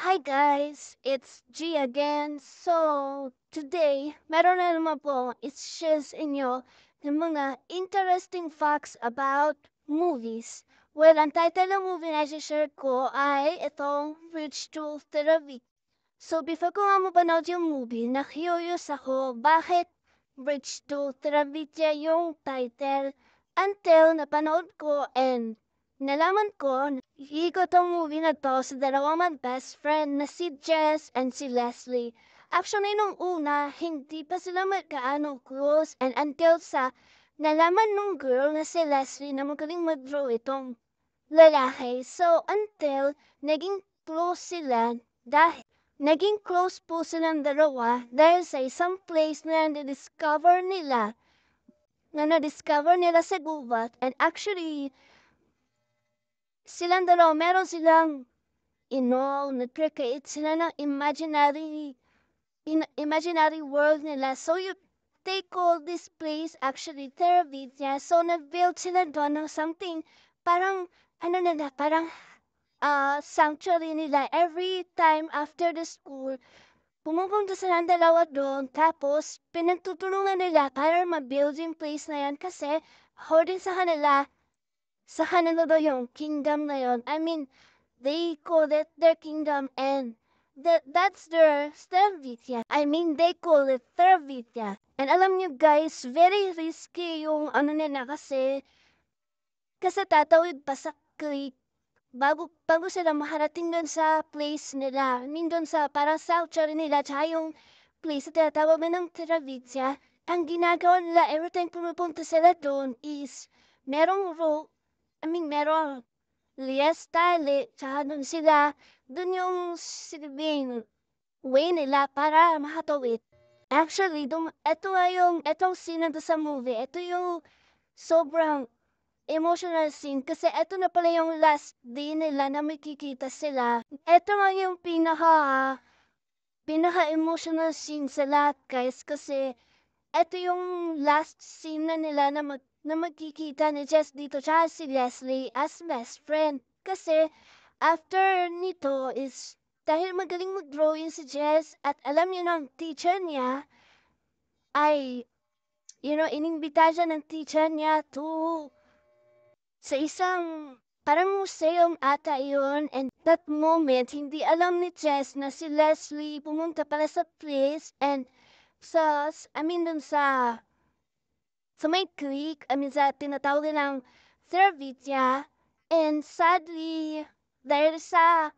Hi guys, it's G again. So, today, meron na naman po i-share sa inyo ng mga interesting facts about movies. Well, ang title ng movie na i-share ko ay itong Bridge to Therapy. So, before ko nga mapanood yung movie, na-curious ako bakit Bridge to Therapy yung title until napanood ko and nalaman ko na iikot ang movie na to sa dalawang mag-best friend na si Jess and si Leslie. Actually, nung una, hindi pa sila magkaano close and until sa nalaman nung girl na si Leslie na magaling mag-draw itong lalaki. So, until naging close sila dahil naging close po silang dalawa dahil sa isang place na na-discover nila sa gubat and actually silang dalawa meron silang nag-create sila ng imaginary world nila. So they call this place actually Terravita. So nag-build sila doon ng something parang parang sanctuary nila. Every time after the school, pumupunta silang dalawa doon tapos pinagtutulungan nila para ma-build yung place na yan kasi according sa kanila daw yung kingdom na yun. I mean, they call it their kingdom and that's their Tervitya. I mean, they call it Tervitya. And alam nyo guys, very risky yung nila kasi tatawid pa sa creek bago sila makarating dun sa place nila. I mean, dun sa parang sanctuary nila tsaka yung place na tinatawag na ng Terravitya. Ang ginagawa nila every time pumupunta sila doon is merong rope, merong Lies tali, tsaka dun yung silbing way nila para makatawid. Actually, eto nga etong scene na to sa movie, eto yung sobrang emotional scene kasi eto na pala yung last day nila na makikita sila. Eto nga yung pinaka-emotional scene sa lahat guys kasi eto yung last scene na nila na magkikita ni Jess dito tsaka si Leslie as best friend. Kasi after nito is dahil magaling mag-drawing si Jess at alam niya ng teacher niya ay inimbita siya ng teacher niya sa isang parang museum ata yun and that moment hindi alam ni Jess na si Leslie pumunta pala sa place and dun sa may creek, sa tinatawag nilang Cervitia. And sadly, dahil sa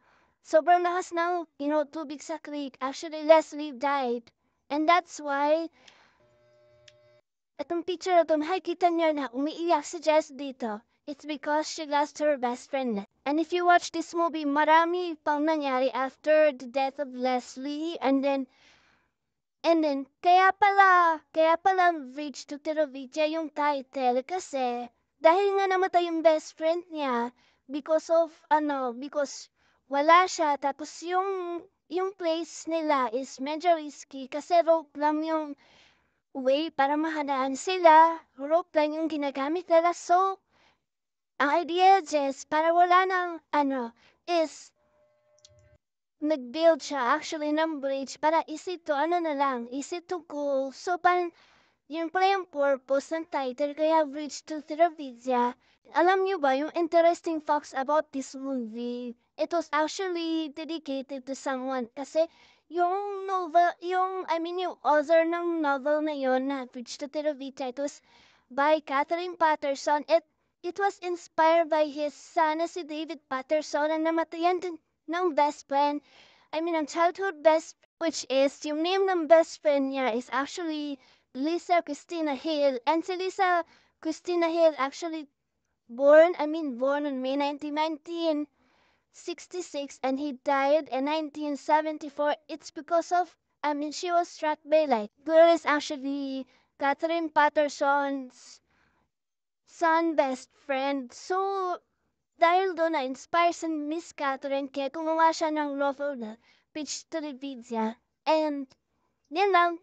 sobrang lakas ng tubig sa creek, actually Leslie died. And that's why, itong picture na to, makikita niyo na umiiyak si Jess dito. It's because she lost her best friend. And if you watch this movie, marami pang nangyari after the death of Leslie. And then, kaya pala Bridge to Terabithia yung title kasi dahil nga namatay yung best friend niya because wala siya tapos yung place nila is medyo risky kasi rope lang yung way para mahanaan sila. Rope lang yung ginagamit nila. So, ang idea, Jess, para wala ng is nag-build siya actually ng bridge para easy to go. So, parang yun pala yung purpose ng title kaya Bridge to Terabithia. Alam niyo ba yung interesting facts about this movie? It was actually dedicated to someone kasi yung novel, yung author ng novel na yun na Bridge to Terabithia, it was by Catherine Patterson. It was inspired by his son na si David Patterson na namatayan din ng best friend. Ang childhood best which is yung name ng best friend niya is actually Lisa Christina Hill. And si Lisa Christina Hill actually born on May 1966 and he died in 1974. It's because of, she was struck by light. Girl is actually Catherine Patterson's son best friend. So, dahil doon na-inspire si Miss Catherine kaya gumawa siya ng novel na Pitch to the Vidya. And, yan lang.